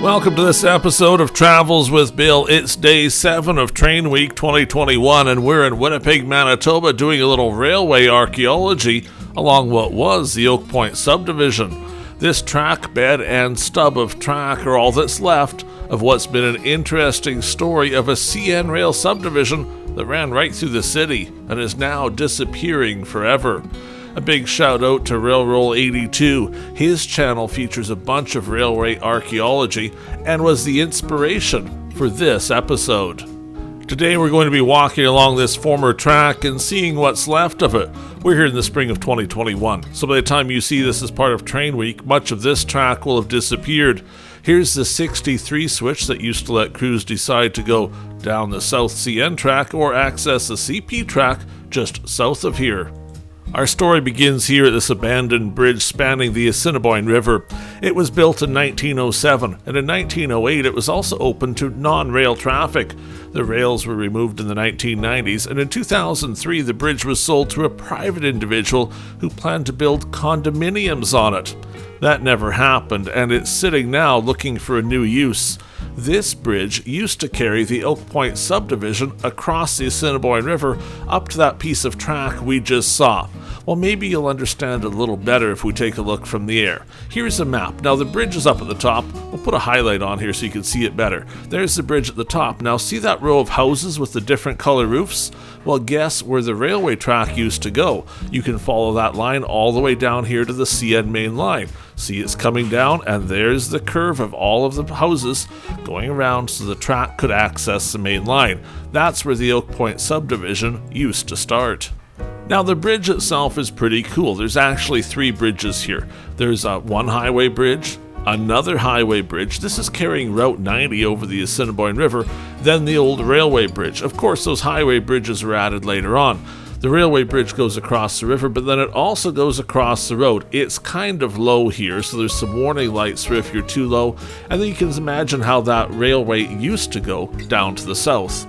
Welcome to this episode of Travels with Bill. It's day 7 of Train Week 2021, and we're in Winnipeg, Manitoba, doing a little railway archaeology along what was the Oak Point Subdivision. This track bed and stub of track are all that's left of what's been an interesting story of a CN rail subdivision that ran right through the city and is now disappearing forever. A big shout out to Railroll 82. His channel features a bunch of railway archaeology and was the inspiration for this episode. Today we're going to be walking along this former track and seeing what's left of it. We're here in the spring of 2021, so by the time you see this as part of Train Week, much of this track will have disappeared. Here's the 63 switch that used to let crews decide to go down the South CN track or access the CP track just south of here. Our story begins here at this abandoned bridge spanning the Assiniboine River. It was built in 1907, and in 1908 it was also open to non-rail traffic. The rails were removed in the 1990s, and in 2003 the bridge was sold to a private individual who planned to build condominiums on it. That never happened, and it's sitting now looking for a new use. This bridge used to carry the Oak Point Subdivision across the Assiniboine River up to that piece of track we just saw. Well, maybe you'll understand a little better if we take a look from the air. Here's a map. Now the bridge is up at the top. We'll put a highlight on here so you can see it better. There's the bridge at the top. Now see that row of houses with the different color roofs? Well, guess where the railway track used to go. You can follow that line all the way down here to the CN main line. See, it's coming down, and there's the curve of all of the houses going around so the track could access the main line. That's where the Oak Point Subdivision used to start. Now the bridge itself is pretty cool. There's actually 3 bridges here. There's one highway bridge, another highway bridge. This is carrying Route 90 over the Assiniboine River, then the old railway bridge. Of course, those highway bridges were added later on. The railway bridge goes across the river, but then it also goes across the road. It's kind of low here, so there's some warning lights for if you're too low, and then you can imagine how that railway used to go down to the south.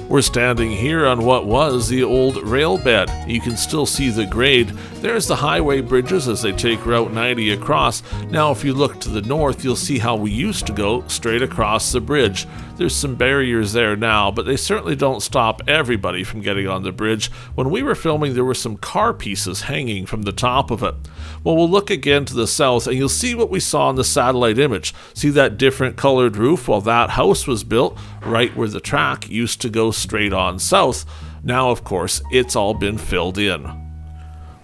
We're standing here on what was the old rail bed. You can still see the grade. There's the highway bridges as they take Route 90 across. Now if you look to the north, you'll see how we used to go straight across the bridge. There's some barriers there now, but they certainly don't stop everybody from getting on the bridge. When we were filming, there were some car pieces hanging from the top of it. Well, we'll look again to the south, and you'll see what we saw in the satellite image. See that different colored roof? Well, that house was built right where the track used to go straight on south. Now, of course, it's all been filled in.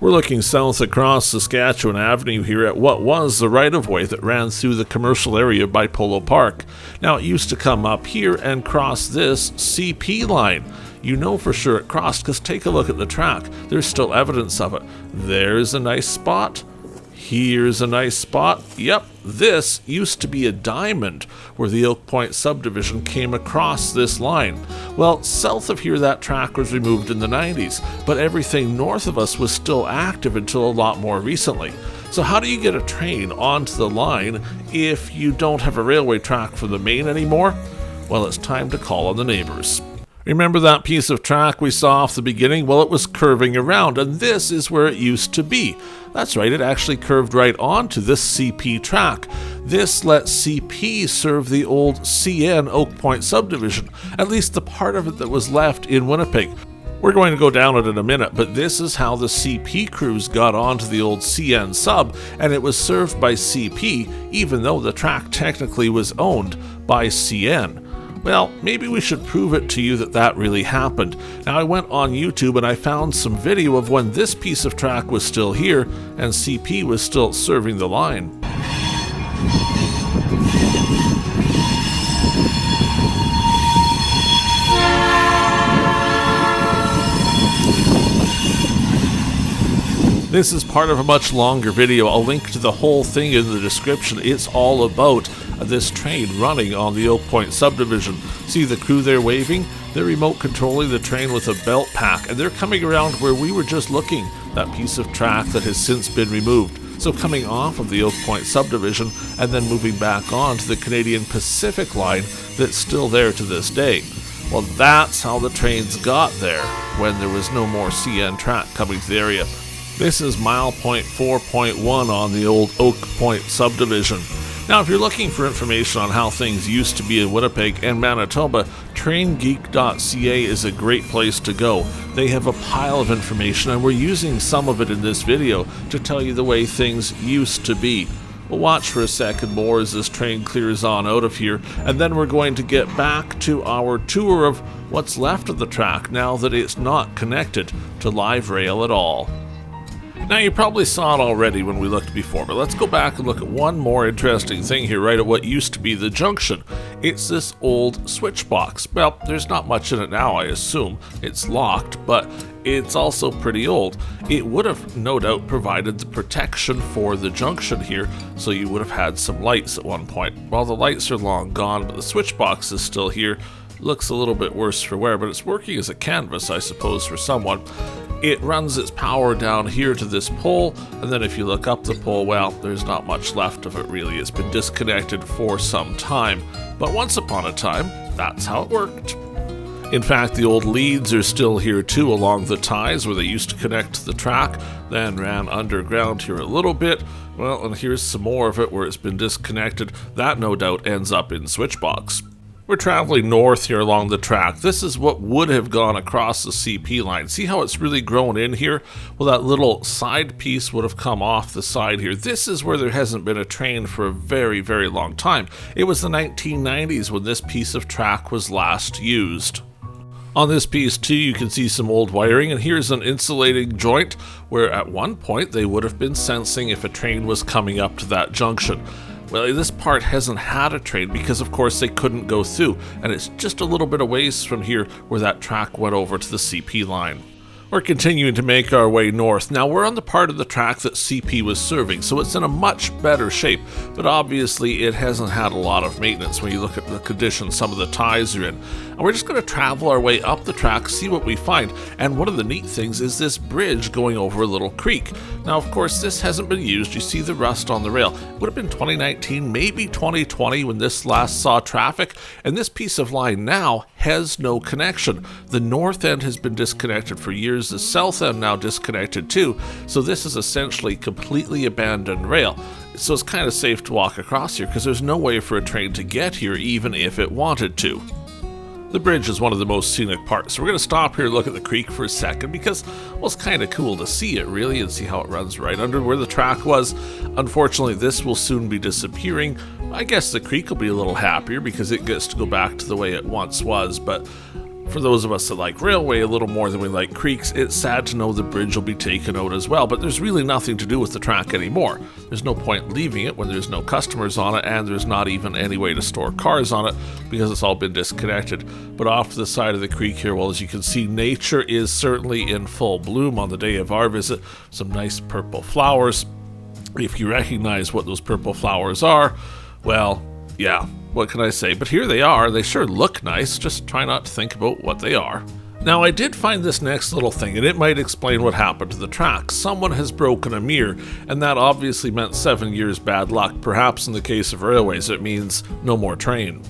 We're looking south across Saskatchewan Avenue here at what was the right-of-way that ran through the commercial area by Polo Park. Now, it used to come up here and cross this CP line. You know for sure it crossed because take a look at the track. There's still evidence of it. There's a nice spot. Here's a nice spot. Yep, this used to be a diamond where the Oak Point Subdivision came across this line. Well, south of here that track was removed in the 90s, but everything north of us was still active until a lot more recently. So how do you get a train onto the line if you don't have a railway track from the main anymore? Well, it's time to call on the neighbors. Remember that piece of track we saw off the beginning? Well, it was curving around, and this is where it used to be. That's right, it actually curved right onto this CP track. This lets CP serve the old CN Oak Point Subdivision, at least the part of it that was left in Winnipeg. We're going to go down it in a minute, but this is how the CP crews got onto the old CN sub, and it was served by CP, even though the track technically was owned by CN. Well, maybe we should prove it to you that really happened. Now, I went on YouTube and I found some video of when this piece of track was still here and CP was still serving the line. This is part of a much longer video. I'll link to the whole thing in the description. It's all about this train running on the Oak Point Subdivision. See the crew there waving? They're remote controlling the train with a belt pack, and they're coming around where we were just looking, that piece of track that has since been removed. So coming off of the Oak Point Subdivision and then moving back on to the Canadian Pacific line that's still there to this day. Well, that's how the trains got there when there was no more CN track coming to the area. This is mile point 4.1 on the old Oak Point Subdivision. Now, if you're looking for information on how things used to be in Winnipeg and Manitoba, traingeek.ca is a great place to go. They have a pile of information, and we're using some of it in this video to tell you the way things used to be. We'll watch for a second more as this train clears on out of here, and then we're going to get back to our tour of what's left of the track now that it's not connected to live rail at all. Now, you probably saw it already when we looked before, but let's go back and look at one more interesting thing here, right at what used to be the junction. It's this old switch box. Well, there's not much in it now, I assume. It's locked, but it's also pretty old. It would have no doubt provided the protection for the junction here, so you would have had some lights at one point. Well, the lights are long gone, but the switch box is still here. Looks a little bit worse for wear, but it's working as a canvas, I suppose, for someone. It runs its power down here to this pole, and then if you look up the pole, well, there's not much left of it really. It's been disconnected for some time, but once upon a time, that's how it worked. In fact, the old leads are still here too along the ties where they used to connect to the track, then ran underground here a little bit. Well, and here's some more of it where it's been disconnected. That no doubt ends up in switchbox. We're traveling north here along the track. This is what would have gone across the CP line. See how it's really grown in here? Well, that little side piece would have come off the side here. This is where there hasn't been a train for a very, very long time. It was the 1990s when this piece of track was last used. On this piece too, you can see some old wiring, and here's an insulating joint where at one point they would have been sensing if a train was coming up to that junction. Well, this part hasn't had a train because, of course, they couldn't go through, and it's just a little bit of ways from here where that track went over to the CP line. We're continuing to make our way north. Now, we're on the part of the track that CP was serving, so it's in a much better shape, but obviously it hasn't had a lot of maintenance when you look at the condition some of the ties are in. And we're just going to travel our way up the track, see what we find, and one of the neat things is this bridge going over a little creek. Now, of course, this hasn't been used. You see the rust on the rail. It would have been 2019, maybe 2020 when this last saw traffic, and this piece of line now has no connection. The north end has been disconnected for years. The south end now disconnected too, so this is essentially completely abandoned rail. So it's kind of safe to walk across here because there's no way for a train to get here even if it wanted to. The bridge is one of the most scenic parts, so we're going to stop here and look at the creek for a second because, well, it's kind of cool to see it really and see how it runs right under where the track was. Unfortunately, this will soon be disappearing. I guess the creek will be a little happier because it gets to go back to the way it once was, but for those of us that like railway a little more than we like creeks, it's sad to know the bridge will be taken out as well, but there's really nothing to do with the track anymore. There's no point leaving it when there's no customers on it, and there's not even any way to store cars on it because it's all been disconnected. But off to the side of the creek here, well, as you can see, nature is certainly in full bloom on the day of our visit. Some nice purple flowers. If you recognize what those purple flowers are, well, yeah. What can I say? But here they are. They sure look nice. Just try not to think about what they are. Now, I did find this next little thing, and it might explain what happened to the track. Someone has broken a mirror, and that obviously meant 7 years bad luck. Perhaps in the case of railways, it means no more train.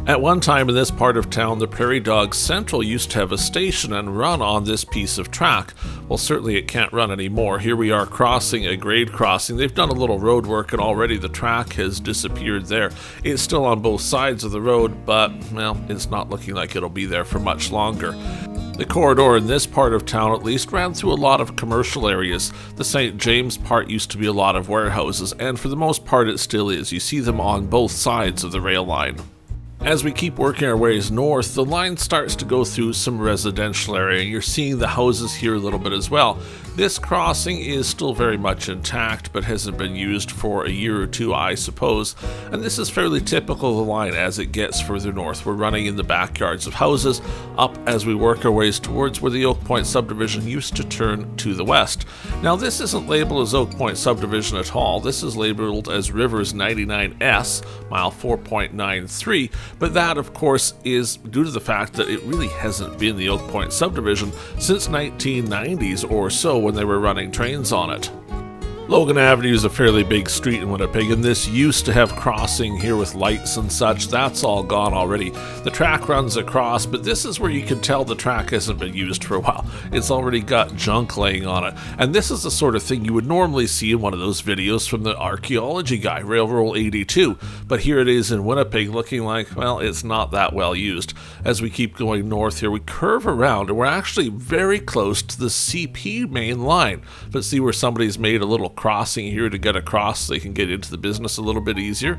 At one time in this part of town, the Prairie Dog Central used to have a station and run on this piece of track. Well, certainly it can't run anymore. Here we are crossing a grade crossing. They've done a little road work and already the track has disappeared there. It's still on both sides of the road, but, well, it's not looking like it'll be there for much longer. The corridor in this part of town at least ran through a lot of commercial areas. The St. James part used to be a lot of warehouses, and for the most part it still is. You see them on both sides of the rail line. As we keep working our ways north, the line starts to go through some residential area. You're seeing the houses here a little bit as well. This crossing is still very much intact, but hasn't been used for a year or two, I suppose. And this is fairly typical of the line as it gets further north. We're running in the backyards of houses up as we work our ways towards where the Oak Point Subdivision used to turn to the west. Now, this isn't labeled as Oak Point Subdivision at all. This is labeled as Rivers 99S, mile 4.93. But that, of course, is due to the fact that it really hasn't been the Oak Point Subdivision since 1990s or so when they were running trains on it. Logan Avenue is a fairly big street in Winnipeg, and this used to have crossing here with lights and such. That's all gone already. The track runs across, but this is where you can tell the track hasn't been used for a while. It's already got junk laying on it. And this is the sort of thing you would normally see in one of those videos from the archaeology guy, Railroad 82. But here it is in Winnipeg looking like, well, it's not that well used. As we keep going north here, we curve around, and we're actually very close to the CP main line. But see where somebody's made a little crossing here to get across so they can get into the business a little bit easier.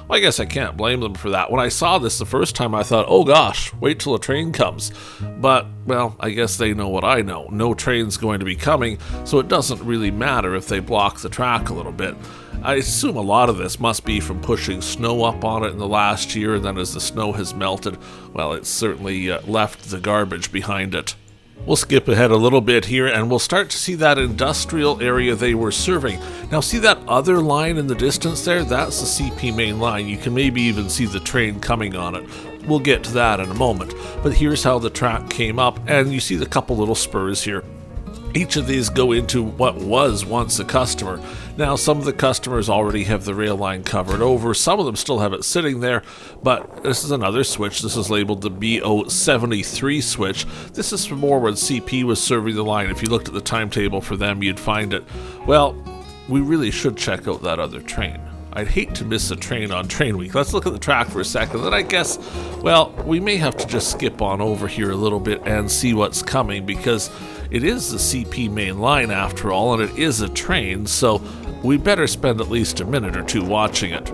Well, I guess I can't blame them for that. When I saw this the first time, I thought, oh gosh, wait till a train comes. But, well, I guess they know what I know. No train's going to be coming, so it doesn't really matter if they block the track a little bit. I assume a lot of this must be from pushing snow up on it in the last year, and then as the snow has melted, well, it's certainly left the garbage behind it. We'll skip ahead a little bit here, and we'll start to see that industrial area they were serving. Now, see that other line in the distance there? That's the CP main line. You can maybe even see the train coming on it. We'll get to that in a moment. But here's how the track came up, and you see the couple little spurs here. Each of these go into what was once a customer. Now, some of the customers already have the rail line covered over. Some of them still have it sitting there, but this is another switch. This is labeled the BO73 switch. This is for more when CP was serving the line. If you looked at the timetable for them, you'd find it. Well, we really should check out that other train. I'd hate to miss a train on train week. Let's look at the track for a second. Then I guess, well, we may have to just skip on over here a little bit and see what's coming, because it is the CP main line after all, and it is a train, so we better spend at least a minute or two watching it.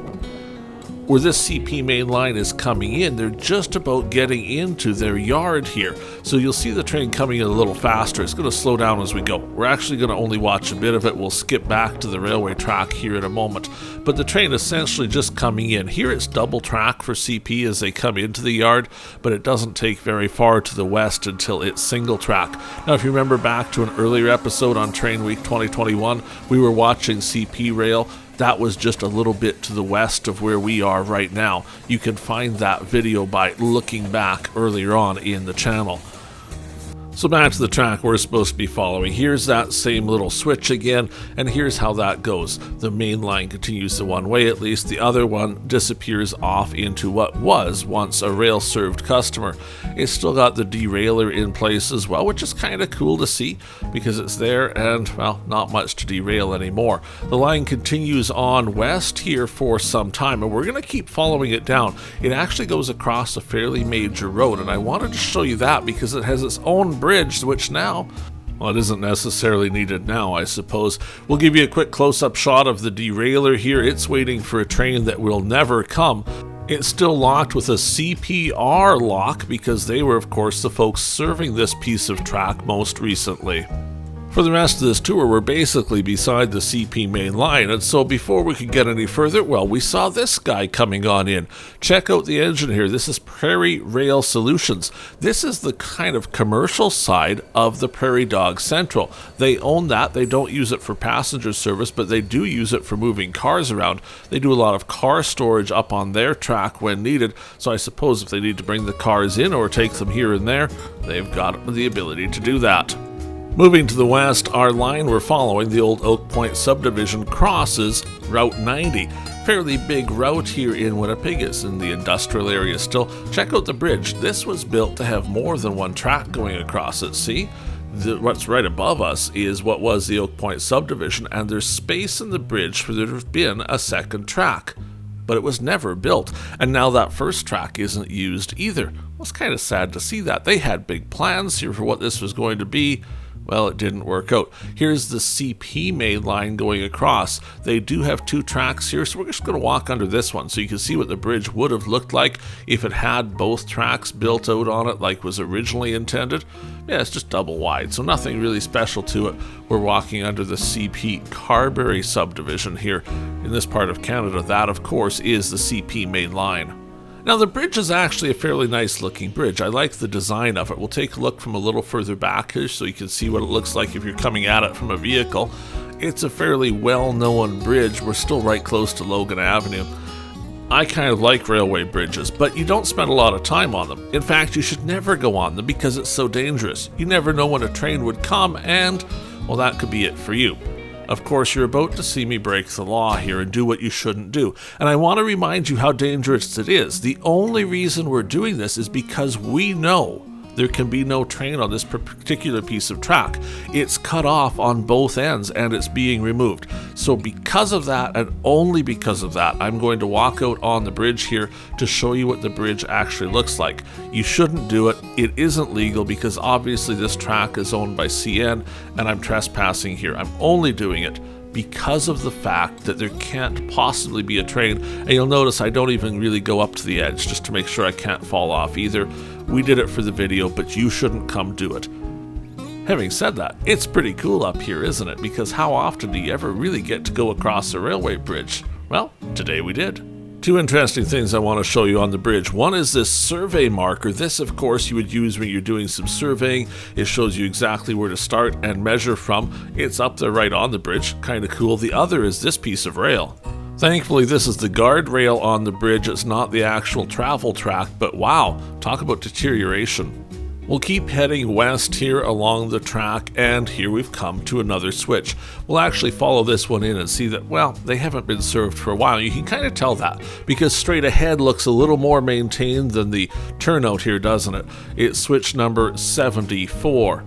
Where this CP main line is coming in, they're just about getting into their yard here. So you'll see the train coming in a little faster. It's going to slow down as we go. We're actually going to only watch a bit of it. We'll skip back to the railway track here in a moment. But the train essentially just coming in. Here it's double track for CP as they come into the yard, but it doesn't take very far to the west until it's single track. Now, if you remember back to an earlier episode on Train Week 2021, we were watching CP rail. That was just a little bit to the west of where we are right now. You can find that video by looking back earlier on in the channel. So back to the track we're supposed to be following. Here's that same little switch again, and here's how that goes. The main line continues the one way at least. The other one disappears off into what was once a rail-served customer. It's still got the derailleur in place as well, which is kind of cool to see because it's there and, well, not much to derail anymore. The line continues on west here for some time, and we're going to keep following it down. It actually goes across a fairly major road, and I wanted to show you that because it has its own bridge, which now, well, it isn't necessarily needed now, I suppose. We'll give you a quick close-up shot of the derailleur here. It's waiting for a train that will never come. It's still locked with a CPR lock because they were, of course, the folks serving this piece of track most recently. For the rest of this tour, we're basically beside the CP main line, and so before we could get any further, well, we saw this guy coming on in. Check out the engine here. This is Prairie Rail Solutions. This is the kind of commercial side of the Prairie Dog Central. They own that. They don't use it for passenger service, but they do use it for moving cars around. They do a lot of car storage up on their track when needed, so I suppose if they need to bring the cars in or take them here and there, they've got the ability to do that. Moving to the west, our line we're following, the old Oak Point Subdivision, crosses Route 90. Fairly big route here in Winnipeg. It's in the industrial area still. Check out the bridge. This was built to have more than one track going across it, see? What's right above us is what was the Oak Point Subdivision, and there's space in the bridge for there to have been a second track. But it was never built, and now that first track isn't used either. Well, it's kind of sad to see that. They had big plans here for what this was going to be. Well, it didn't work out. Here's the CP main line going across. They do have two tracks here, so we're just going to walk under this one so you can see what the bridge would have looked like if it had both tracks built out on it like was originally intended. Yeah, it's just double wide, so nothing really special to it. We're walking under the CP Carberry subdivision here in this part of Canada. That, of course, is the CP main line. Now, the bridge is actually a fairly nice looking bridge. I like the design of it. We'll take a look from a little further back here so you can see what it looks like if you're coming at it from a vehicle. It's a fairly well-known bridge. We're still right close to Logan Avenue. I kind of like railway bridges, but you don't spend a lot of time on them. In fact, you should never go on them because it's so dangerous. You never know when a train would come and, well, that could be it for you. Of course, you're about to see me break the law here and do what you shouldn't do. And I want to remind you how dangerous it is. The only reason we're doing this is because we know there can be no train on this particular piece of track. It's cut off on both ends and it's being removed. So because of that, and only because of that, I'm going to walk out on the bridge here to show you what the bridge actually looks like. You shouldn't do it. It isn't legal because obviously this track is owned by CN and I'm trespassing here. I'm only doing it because of the fact that there can't possibly be a train. And you'll notice I don't even really go up to the edge just to make sure I can't fall off either. We did it for the video, but you shouldn't come do it. Having said that, it's pretty cool up here, isn't it? Because how often do you ever really get to go across a railway bridge? Well, today we did. Two interesting things I want to show you on the bridge. One is this survey marker. This, of course, you would use when you're doing some surveying. It shows you exactly where to start and measure from. It's up there right on the bridge. Kind of cool. The other is this piece of rail. Thankfully, this is the guardrail on the bridge. It's not the actual travel track, but wow, talk about deterioration. We'll keep heading west here along the track, and here we've come to another switch. We'll actually follow this one in and see that, well, they haven't been served for a while. You can kind of tell that because straight ahead looks a little more maintained than the turnout here, doesn't it? It's switch number 74.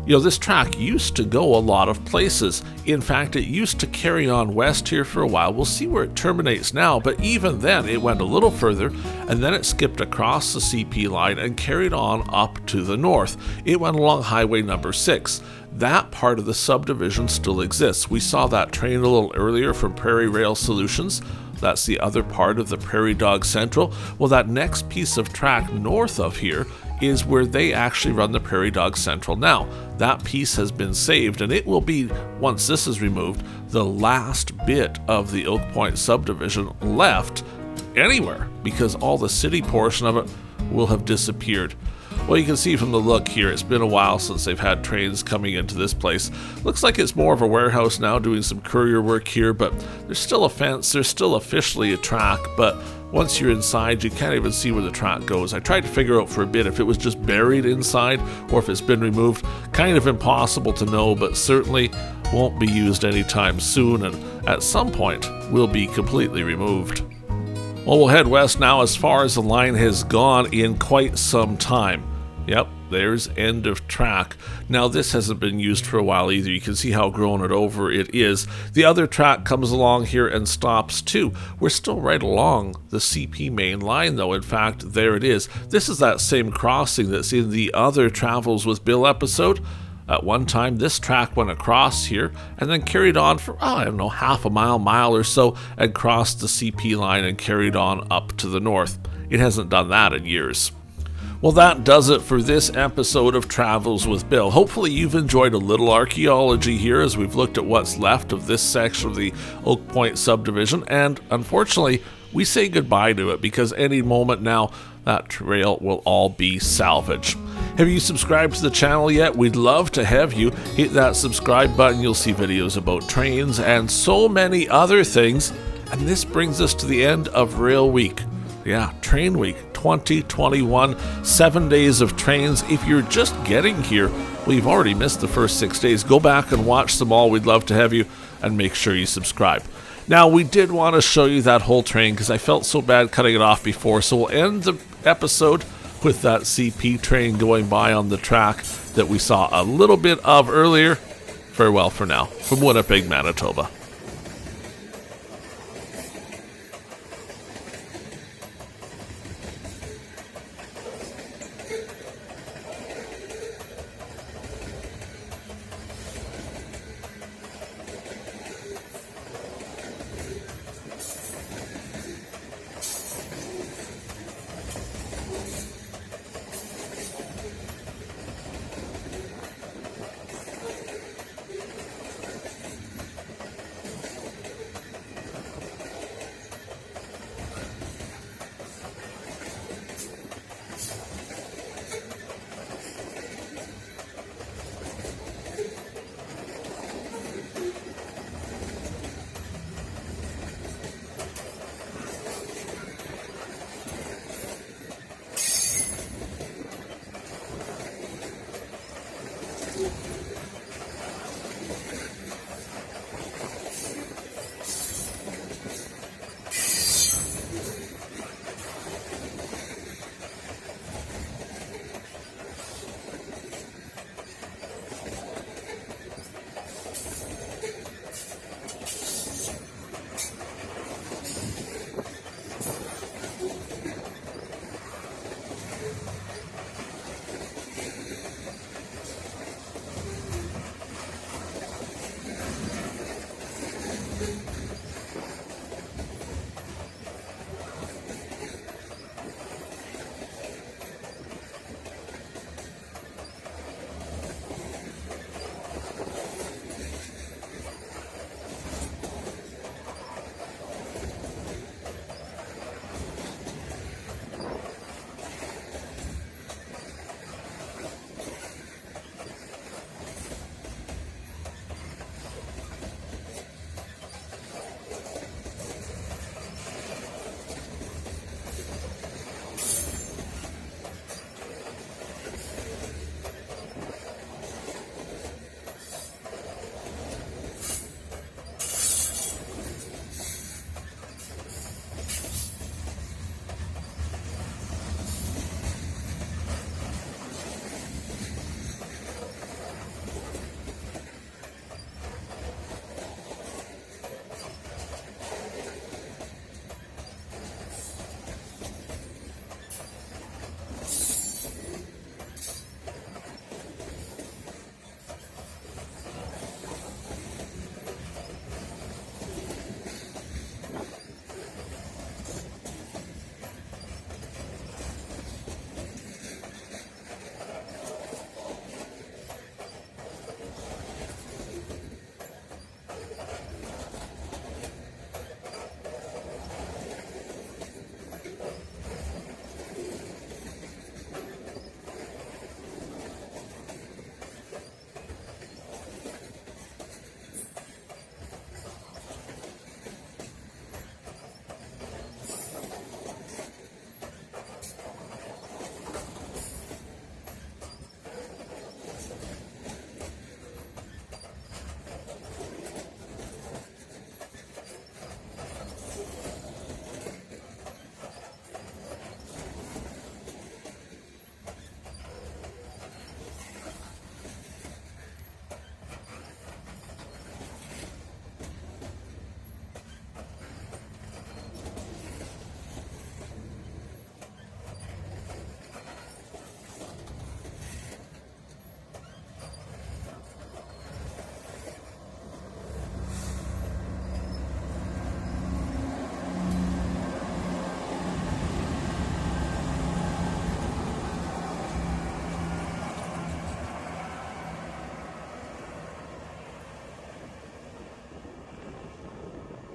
You know, this track used to go a lot of places. In fact, it used to carry on west here for a while. We'll see where it terminates now, but even then it went a little further and then it skipped across the CP line and carried on up to the north. It went along highway number 6. That part of the subdivision still exists. We saw that train a little earlier from Prairie Rail Solutions. That's the other part of the Prairie Dog Central. Well, that next piece of track north of here is where they actually run the Prairie Dog Central now. That piece has been saved, and it will be, once this is removed, the last bit of the Oak Point Subdivision left anywhere, because all the city portion of it will have disappeared. Well, you can see from the look here, it's been a while since they've had trains coming into this place. Looks like it's more of a warehouse now, doing some courier work here, but there's still a fence, there's still officially a track, but once you're inside, you can't even see where the track goes. I tried to figure out for a bit if it was just buried inside or if it's been removed. Kind of impossible to know, but certainly won't be used anytime soon, and at some point will be completely removed. Well, we'll head west now as far as the line has gone in quite some time. Yep, there's end of track. Now this hasn't been used for a while either. You can see how grown it over it is. The other track comes along here and stops too. We're still right along the CP main line though. In fact, there it is. This is that same crossing that's in the other Travels with Bill episode. At one time, this track went across here and then carried on for, I don't know, half a mile or so, and crossed the CP line and carried on up to the north. It hasn't done that in years. Well, that does it for this episode of Travels with Bill. Hopefully you've enjoyed a little archaeology here as we've looked at what's left of this section of the Oak Point Subdivision, and unfortunately, we say goodbye to it because any moment now, that trail will all be salvage. Have you subscribed to the channel yet? We'd love to have you. Hit that subscribe button. You'll see videos about trains and so many other things. And this brings us to the end of Rail Week. Yeah, Train Week 2021, 7 days of trains. If you're just getting here, well, you've already missed the first 6 days. Go back and watch them all. We'd love to have you, and make sure you subscribe. Now, we did want to show you that whole train because I felt so bad cutting it off before, so we'll end the episode with that CP train going by on the track that we saw a little bit of earlier. Farewell for now, from Winnipeg, Manitoba.